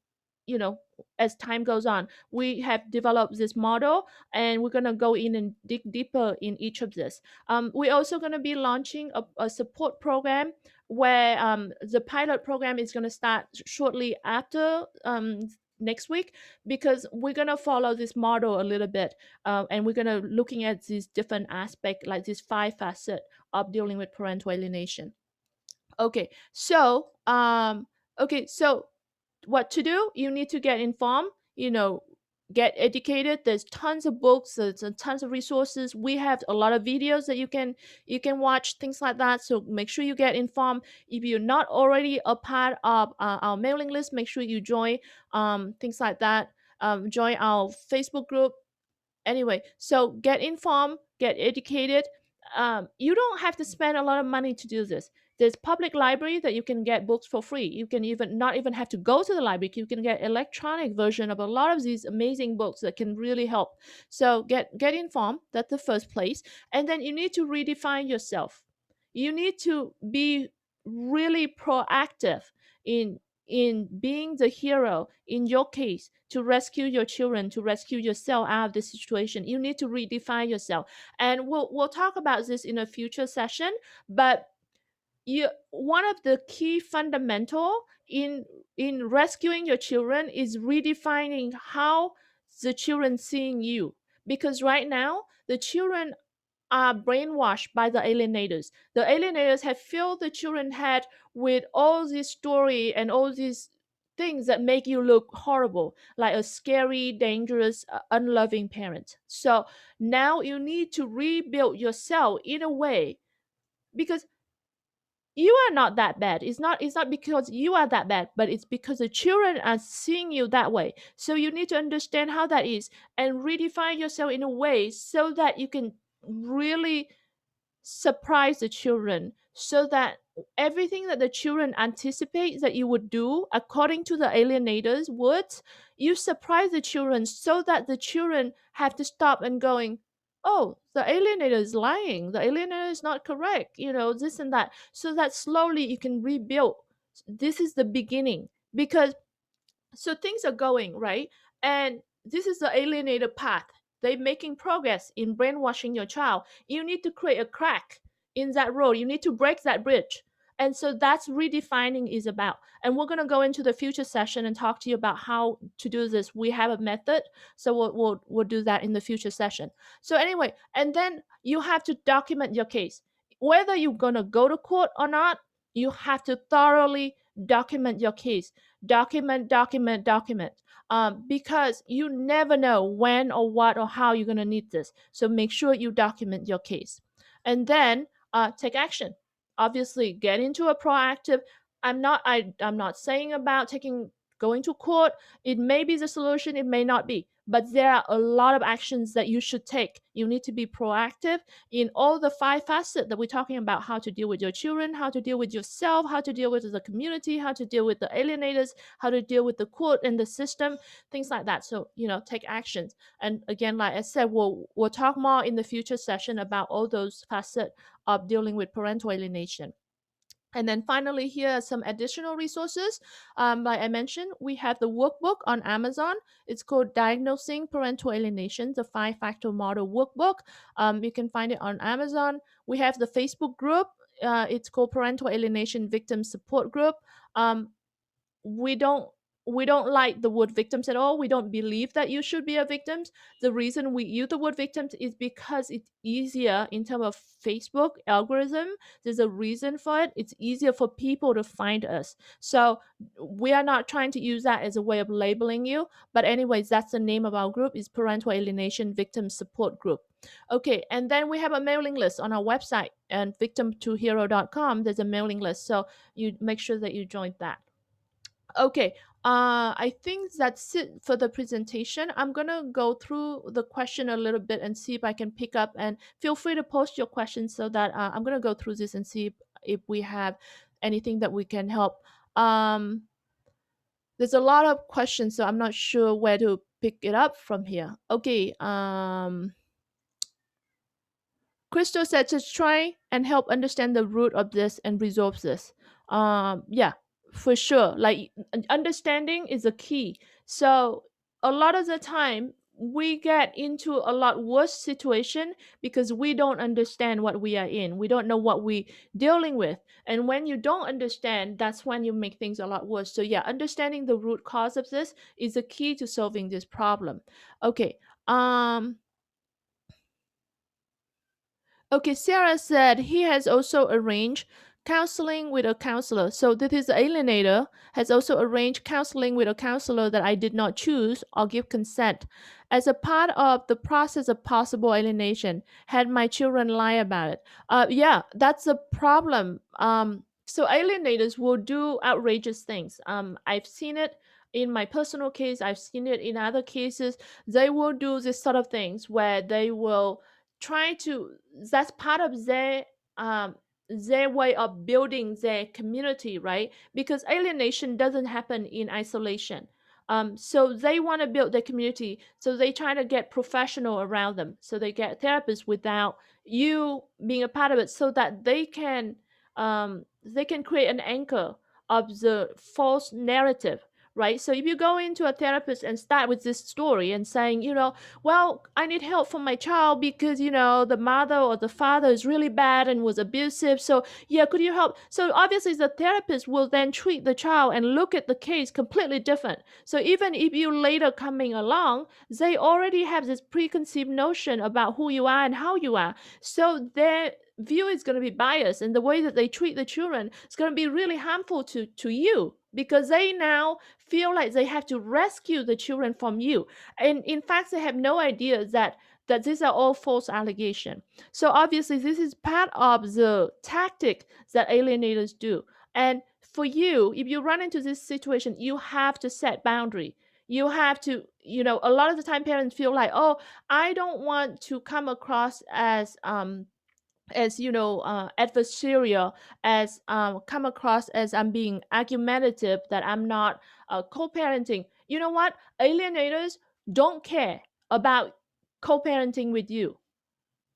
you know, as time goes on. We have developed this model, and we're going to go in and dig deeper in each of this. We're also going to be launching a support program where the pilot program is going to start shortly after next week, because we're going to follow this model a little bit, and we're going to looking at these different aspects, like this 5 facet of dealing with parental alienation. Okay so what to do? You need to get informed, get educated. There's tons of books, there's tons of resources. We have a lot of videos that you can watch, things like that. So make sure you get informed. If you're not already a part of our mailing list, make sure you join, things like that. Join our Facebook group. Anyway, so get informed, get educated. You don't have to spend a lot of money to do this. There's public library that you can get books for free. You can even not even have to go to the library. You can get electronic version of a lot of these amazing books that can really help. So get informed. That's the first place. And then you need to redefine yourself. You need to be really proactive in being the hero in your case, to rescue your children, to rescue yourself out of the situation. You need to redefine yourself, and we'll talk about this in a future session. But one of the key fundamental in rescuing your children is redefining how the children seeing you, because right now the children are brainwashed by the alienators. The alienators have filled the children's head with all this story and all these things that make you look horrible, like a scary, dangerous, unloving parent. So now you need to rebuild yourself in a way, because you are not that bad. It's not because you are that bad, but it's because the children are seeing you that way. So you need to understand how that is and redefine yourself in a way so that you can really surprise the children, so that everything that the children anticipate that you would do according to the alienators words, you surprise the children so that the children have to stop and going, oh, the alienator is lying, the alienator is not correct, this and that, so that slowly you can rebuild. This is the beginning, because so things are going right, and this is the alienated path. They're making progress in brainwashing your child. You need to create a crack in that road. You need to break that bridge. And so that's redefining is about. And we're going to go into the future session and talk to you about how to do this. We have a method, so we'll do that in the future session. So anyway, and then you have to document your case. Whether you're going to go to court or not, you have to thoroughly document your case. Document, because you never know when or what or how you're going to need this. So make sure you document your case, and then take action. Obviously, get into a proactive. I'm not saying about going to court. It may be the solution, it may not be, but there are a lot of actions that you should take. You need to be proactive in all the 5 facets that we're talking about: how to deal with your children, how to deal with yourself, how to deal with the community, how to deal with the alienators, how to deal with the court and the system, things like that. So, take actions. And again, like I said, we'll talk more in the future session about all those facets of dealing with parental alienation. And then finally, here are some additional resources. Like I mentioned, we have the workbook on Amazon. It's called Diagnosing Parental Alienation, the five-factor model workbook. You can find it on Amazon. We have the Facebook group. It's called Parental Alienation Victim Support Group. Um, we don't we don't like the word victims at all. We don't believe that you should be a victim. The reason we use the word victims is because it's easier in terms of Facebook algorithm. There's a reason for it. It's easier for people to find us. So we are not trying to use that as a way of labeling you. But anyways, that's the name of our group, is Parental Alienation Victim Support Group. Okay, and then we have a mailing list on our website, and victim2hero.com. There's a mailing list. So you make sure that you join that. Okay, I think that's it for the presentation. I'm gonna go through the question a little bit and see if I can pick up, and feel free to post your questions so that I'm gonna go through this and see if we have anything that we can help. Um, there's a lot of questions, so I'm not sure where to pick it up from here. Okay, Crystal said, just try and help understand the root of this and resolve this. Yeah, for sure. Like, understanding is a key. So a lot of the time we get into a lot worse situation because we don't understand what we are in. We don't know what we dealing with. And when you don't understand, that's when you make things a lot worse. So yeah, understanding the root cause of this is the key to solving this problem. Okay. Okay, Sarah said he has also arranged counseling with a counselor. So this is the alienator has also arranged counseling with a counselor that I did not choose or give consent. As a part of the process of possible alienation, had my children lie about it. Yeah, that's a problem. So alienators will do outrageous things. I've seen it in my personal case. I've seen it in other cases. They will do this sort of things where they will try to, that's part of their way of building their community, right? Because alienation doesn't happen in isolation. So they want to build their community, so they try to get professional around them, so they get therapists without you being a part of it, so that they can create an anchor of the false narrative, right? So if you go into a therapist and start with this story and saying, well, I need help for my child because, the mother or the father is really bad and was abusive. So, yeah, could you help? So, obviously, the therapist will then treat the child and look at the case completely different. So, even if you later coming along, they already have this preconceived notion about who you are and how you are. So, their view is going to be biased, and the way that they treat the children is going to be really harmful to you, because they now feel like they have to rescue the children from you, and in fact they have no idea that these are all false allegations. So obviously this is part of the tactic that alienators do. And for you, if you run into this situation, you have to set boundary. You have to, a lot of the time parents feel like, oh, I don't want to come across as adversarial, as come across as I'm being argumentative, that I'm not co-parenting. You know what? Alienators don't care about co-parenting with you.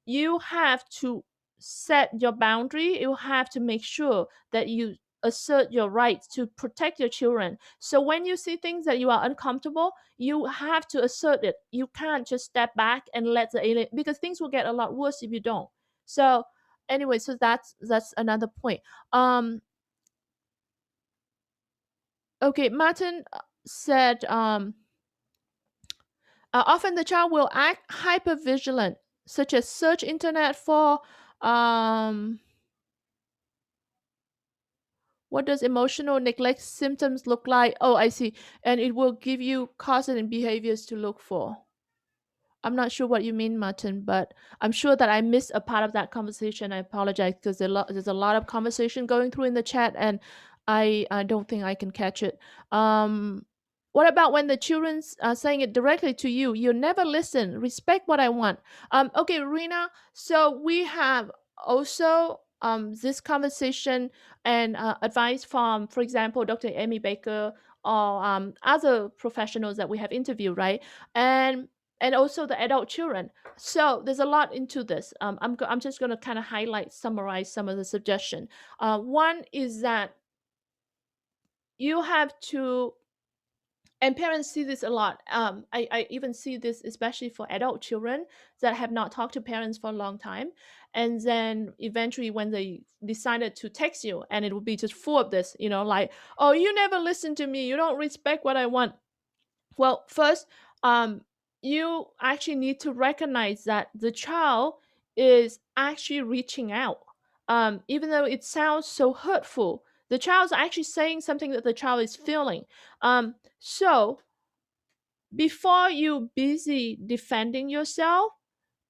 You have to set your boundary. You have to make sure that you assert your rights to protect your children. So when you see things that you are uncomfortable, you have to assert it. You can't just step back and let the alien, because things will get a lot worse if you don't. So anyway, so that's another point. Okay, Martin said, often the child will act hyper vigilant, such as search internet for um what does emotional neglect symptoms look like? Oh, I see. And it will give you causes and behaviors to look for. I'm not sure what you mean, Martin, but I'm sure that I missed a part of that conversation. I apologize, because there's a lot of conversation going through in the chat, and I don't think I can catch it. What about when the children's saying it directly to you? You never listen. Respect what I want. Okay, Rena. So we have also this conversation and advice from, for example, Dr. Amy Baker, or other professionals that we have interviewed, right? And and also the adult children. So there's a lot into this. I'm just going to kind of summarize some of the suggestion. One is that you have to, and parents see this a lot. I even see this especially for adult children that have not talked to parents for a long time, and then eventually when they decided to text you, and it would be just full of this, like, oh, you never listen to me, you don't respect what I want. Well, first, you actually need to recognize that the child is actually reaching out. Even though it sounds so hurtful, the child's actually saying something that the child is feeling. So before you busy defending yourself,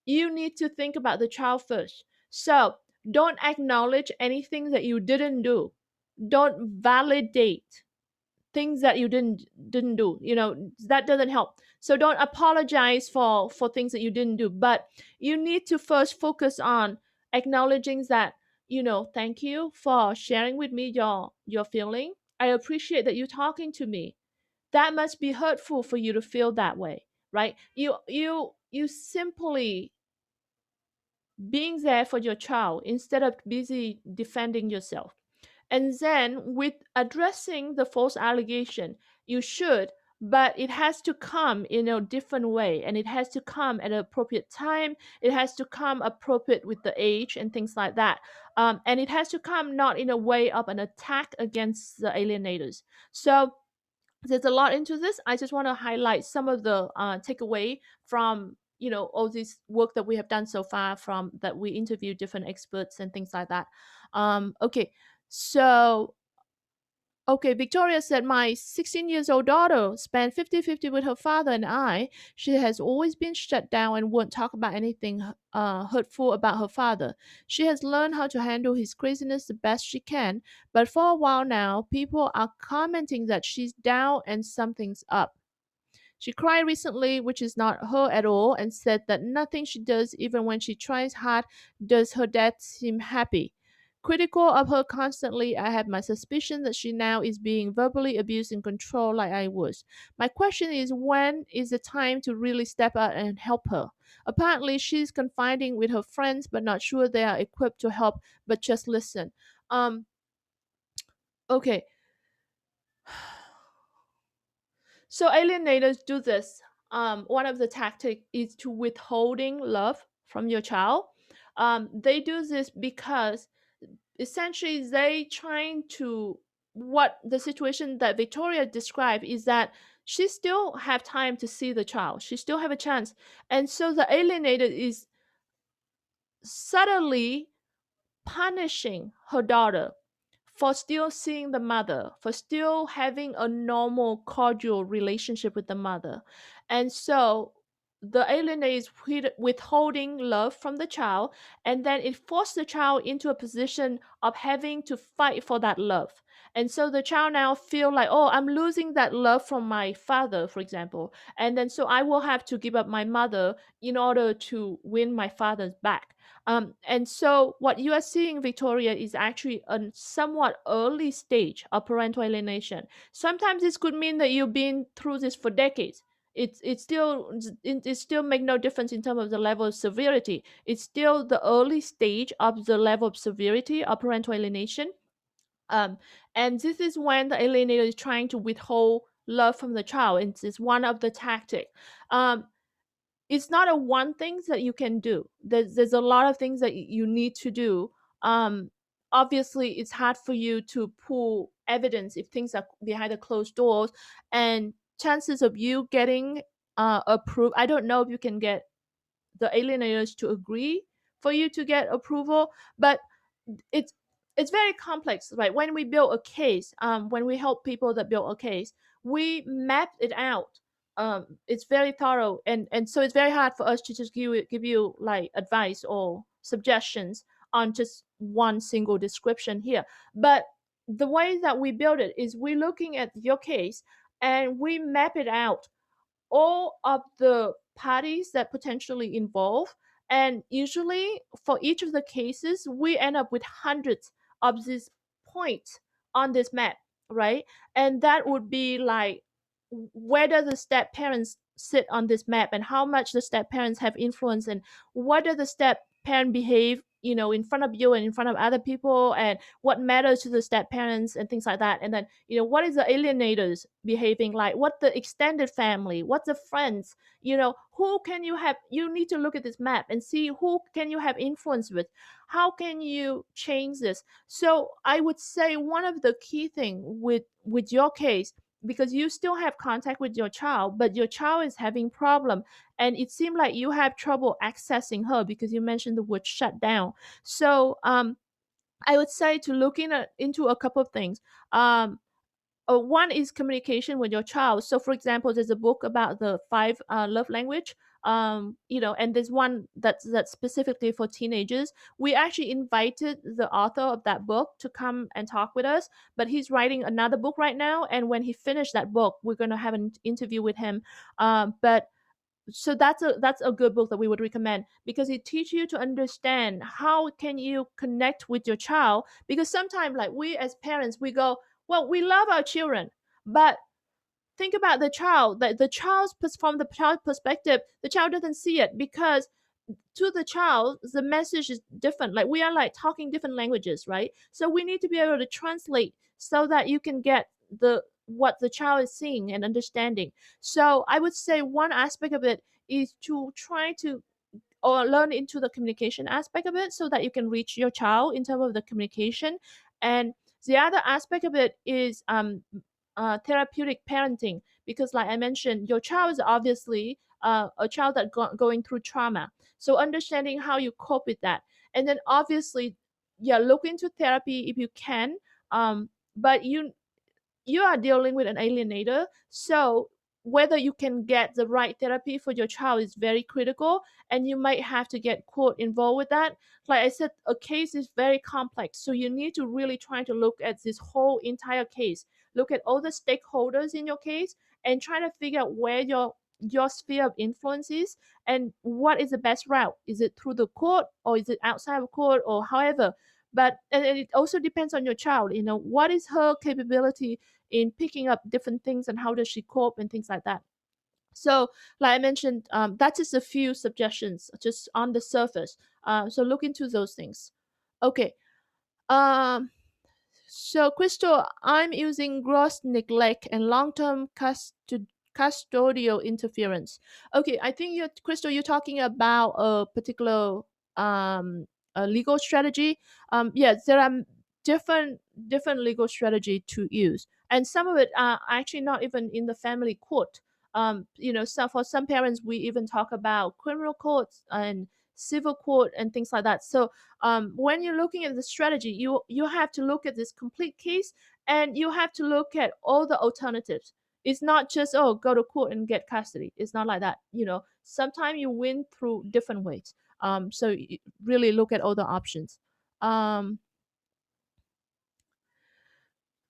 you need to think about the child first. So don't acknowledge anything that you didn't do. Don't validate things that you didn't do. That doesn't help. So don't apologize for things that you didn't do, but you need to first focus on acknowledging that, thank you for sharing with me your feeling. I appreciate that you're talking to me. That must be hurtful for you to feel that way, right? You simply being there for your child instead of busy defending yourself. And then with addressing the false allegation, you should, but it has to come in a different way, and it has to come at an appropriate time. It has to come appropriate with the age and things like that. And it has to come not in a way of an attack against the alienators. So there's a lot into this. I just want to highlight some of the takeaway from all this work that we have done so far, from that we interviewed different experts and things like that. Okay, so okay, Victoria said, my 16 years old daughter spent 50-50 with her father and I. She has always been shut down and won't talk about anything hurtful about her father. She has learned how to handle his craziness the best she can, but for a while now, people are commenting that she's down and something's up. She cried recently, which is not her at all, and said that nothing she does, even when she tries hard, does her dad seem happy. Critical of her constantly, I have my suspicion that she now is being verbally abused and controlled like I was. My question is, when is the time to really step out and help her? Apparently, she's confiding with her friends, but not sure they are equipped to help, but just listen. Um, okay, so alienators do this. One of the tactics is to withholding love from your child. They do this because essentially they trying to, what the situation that Victoria described is that she still have time to see the child. She still have a chance. And so the alienated is subtly punishing her daughter for still seeing the mother, for still having a normal, cordial relationship with the mother. And so the alienator is withholding love from the child, and then it forced the child into a position of having to fight for that love. And so the child now feel like, oh, I'm losing that love from my father, for example. And then so I will have to give up my mother in order to win my father's back. And so what you are seeing, Victoria, is actually a somewhat early stage of parental alienation. Sometimes this could mean that you've been through this for decades. It still make no difference in terms of the level of severity. It's still the early stage of the level of severity of parental alienation. Um, and this is when the alienator is trying to withhold love from the child. It's one of the tactics. Um, it's not a one thing that you can do. There's a lot of things that you need to do. um Obviously it's hard for you to pull evidence if things are behind the closed doors, and chances of you getting approved, I don't know if you can get the alienators to agree for you to get approval, but it's it's very complex, right? When we build a case, when we help people that build a case, we map it out. It's very thorough, and so it's very hard for us to just give you like advice or suggestions on just one single description here. But the way that we build it is we're looking at your case and we map it out, all of the parties that potentially involve. And usually for each of the cases, we end up with hundreds of these points on this map, right? And that would be like whether the step parents sit on this map, and how much the step parents have influence, and what do the step parent behave, in front of you and in front of other people, and what matters to the step parents and things like that. And then, what is the alienators behaving like, what the extended family, what the friends, who can you have, you need to look at this map and see who can you have influence with, how can you change this. So I would say one of the key thing with your case, because you still have contact with your child, but your child is having problem, and it seemed like you have trouble accessing her because you mentioned the word shut down. So I would say to look into a couple of things. One is communication with your child. So for example, there's a book about the five love language, and there's one that's specifically for teenagers. We actually invited the author of that book to come and talk with us, but he's writing another book right now, and when he finished that book, we're going to have an interview with him. But so that's a good book that we would recommend, because it teaches you to understand how can you connect with your child. Because sometimes, like, we as parents, we go, well, we love our children, but think about the child, that from the child perspective, the child doesn't see it, because to the child the message is different. Like, we are like talking different languages, right? So we need to be able to translate so that you can get the what the child is seeing and understanding. So I would say one aspect of it is to try to or learn into the communication aspect of it, so that you can reach your child in terms of the communication. And the other aspect of it is therapeutic parenting, because like I mentioned, your child is obviously a child that going through trauma, so understanding how you cope with that. And then obviously, yeah, look into therapy if you can. But you are dealing with an alienator, so whether you can get the right therapy for your child is very critical, and you might have to get court involved with that. Like I said, a case is very complex, so you need to really try to look at this whole entire case, look at all the stakeholders in your case, and try to figure out where your sphere of influence is, and what is the best route. Is it through the court, or is it outside of court, or however? But and it also depends on your child, what is her capability in picking up different things, and how does she cope and things like that. So like I mentioned, that is a few suggestions just on the surface. So look into those things. Okay. Um so Crystal, I'm using gross neglect and long-term custodial interference. Okay, I think you, Crystal, you're talking about a particular um a legal strategy. Yes, there are different legal strategy to use, and some of it are actually not even in the family court. So for some parents, we even talk about criminal courts and civil court and things like that. So when you're looking at the strategy, you have to look at this complete case, and you have to look at all the alternatives. It's not just, oh, go to court and get custody. It's not like that. Sometimes you win through different ways. So really look at all the options. um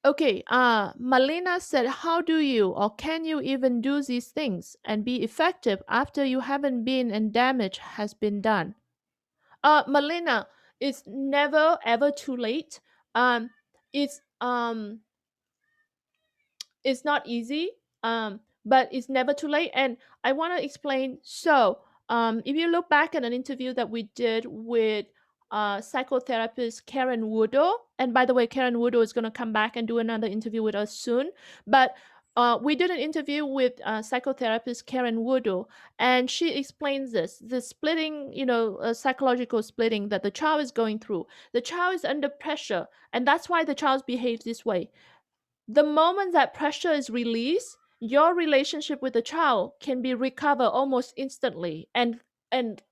okay. Malina said, how do you, or can you even do these things and be effective after you haven't been and damage has been done? Melina, it's never ever too late. Um, it's it's not easy, but it's never too late. And I want to explain. So, if you look back at an interview that we did with psychotherapist Karen Woodall, and by the way, Karen Woodall is going to come back and do another interview with us soon. But we did an interview with psychotherapist Karen Woodall, and she explains the splitting, psychological splitting that the child is going through. The child is under pressure, and that's why the child behaves this way. The moment that pressure is released, your relationship with the child can be recovered almost instantly and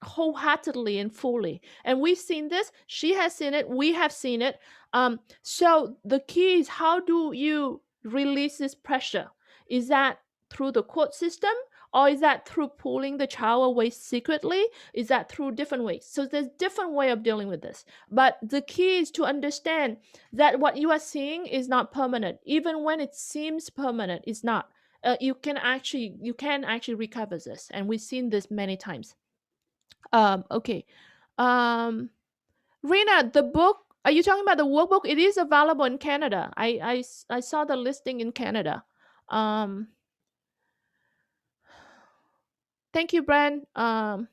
wholeheartedly and fully. And we've seen this. She has seen it. We have seen it. So the key is, how do you release this pressure? Is that through the court system, or is that through pulling the child away secretly? Is that through different ways? So there's different way of dealing with this. But the key is to understand that what you are seeing is not permanent. Even when it seems permanent, it's not. You can actually recover this, and we've seen this many times. Okay. um Rena, the book, are you talking about the workbook? It is available in Canada. I saw the listing in Canada. um Thank you, Brand. And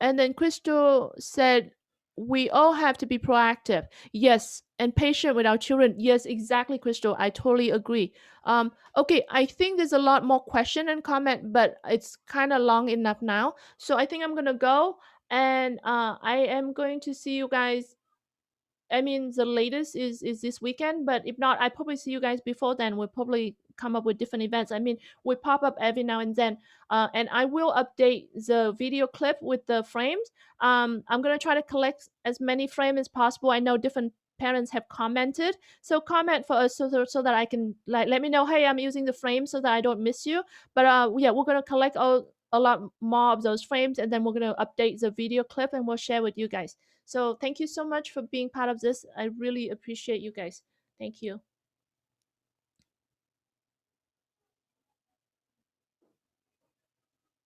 then Crystal said, we all have to be proactive. Yes, and patient with our children. Yes, exactly, Crystal. I totally agree. Okay, I think there's a lot more question and comment, but it's kind of long enough now. So I think I'm gonna go, and I am going to see you guys. I mean, the latest is this weekend, but if not, I probably see you guys before then. We'll probably come up with different events. I mean, we pop up every now and then, and I will update the video clip with the frames. I'm gonna try to collect as many frames as possible. I know different parents have commented, so comment for us so that I can like let me know. Hey, I'm using the frame so that I don't miss you. But yeah, we're gonna collect a lot more of those frames, and then we're gonna update the video clip and we'll share with you guys. So thank you so much for being part of this. I really appreciate you guys. Thank you.